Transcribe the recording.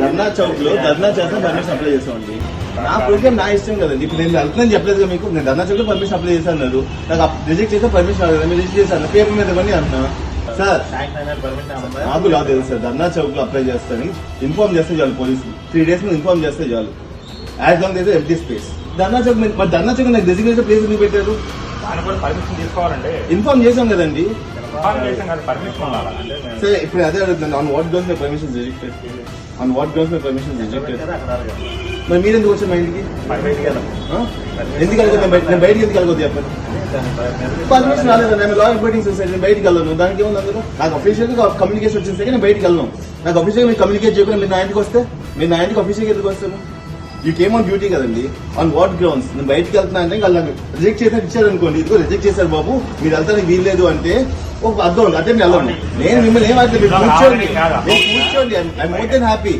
ధర్నా చౌక్ లో ధర్నా చేస్తే permission apply చేసామండి. నా ప్రోగ్రామ్ నా ఇష్టం కదండి. ఇప్పుడు నేను వెళ్తున్నాను చెప్పలేదు మీకు, నేను ధర్నా చౌక్ లో పర్మిషన్ అప్లై చేశాను. నాకు రిజెక్ట్ చేస్తే పర్మిషన్ రాదు, మీరు రిజెక్ట్ చేశాను పేపర్ మీద పని అంటున్నా. సార్ నాకు లా తెలుసు సార్, ధర్నా చౌక్ లో అప్లై చేస్తాను ఇన్ఫార్మ్ చేస్తే చాలు, పోలీసులు 3 days ముందు ఇన్ఫార్మ్ చేస్తే చాలు. As long as empty space. Dharna Chowk మరి ధర్నా చౌక్ నాకు డెసిగ్నేషన్ ప్లేస్ ఎందుకు పెట్టారు? ఇన్ఫార్మ్ చేసాం కదండి. సరే ఇప్పుడు అదే అడుగుతున్నాను, on what grounds my permission rejected? On what grounds my permission rejected? మరి మీరు ఎందుకు వచ్చారు మా ఇంటికి? ఎందుకు వెళ్ళగొద్దు? నేను బయటికి ఎందుకు వెళ్ళగొద్దు చెప్పండి. పర్మిషన్ రాలేదు, నేను లా ఎంపోర్టింగ్ సొసైటీ, నేను బయటికి వెళ్ళను. దానికి ఏముంది అందులో? నాకు అఫీషియల్ గా కమ్యూనికేషన్ వచ్చిన నేను బయటికి వెళ్ళను. నాకు అఫీషియల్ గా మీరు కమ్యూనికేట్ చేయకుండా మీరు నా ఇంటికి వస్తే, మీరు నా ఇంటికి అఫీషియల్ గా ఎందుకు వస్తాను? యూ కేమ్ ఆన్ డ్యూటీ కదండి. On what grounds? నేను బయటికి వెళ్తున్నా అంటే వెళ్ళాను. రిజెక్ట్ చేసిన ఇచ్చారు అనుకోండి, ఇదిగో రిజెక్ట్ చేశారు బాబు, మీరు వెళ్తానికి వీల్లేదు అంటే ఒక అర్థం ఉంది. అంటే నేను వెళ్ళను. నేను మిమ్మల్ని ఏమైతే కూర్చోండి, ఐ మోర్ దెన్ హ్యాపీ.